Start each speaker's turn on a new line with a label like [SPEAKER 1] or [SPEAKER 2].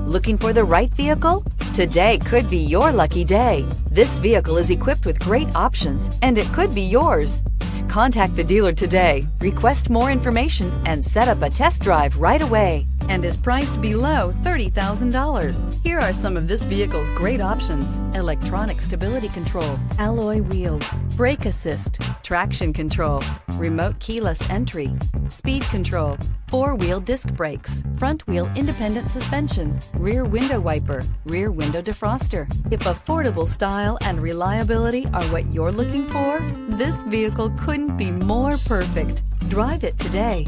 [SPEAKER 1] Looking for the right vehicle? Today could be your lucky day. This vehicle is equipped with great options, and it could be yours. Contact the dealer today, request more information, and set up a test drive right away. And is priced below $30,000. Here are some of this vehicle's great options: electronic stability control, alloy wheels, brake assist, traction control, remote keyless entry, speed control, four-wheel disc brakes, front-wheel independent suspension, rear window wiper, rear window defroster. If affordable style and reliability are what you're looking for, this vehicle couldn't be more perfect. Drive it today.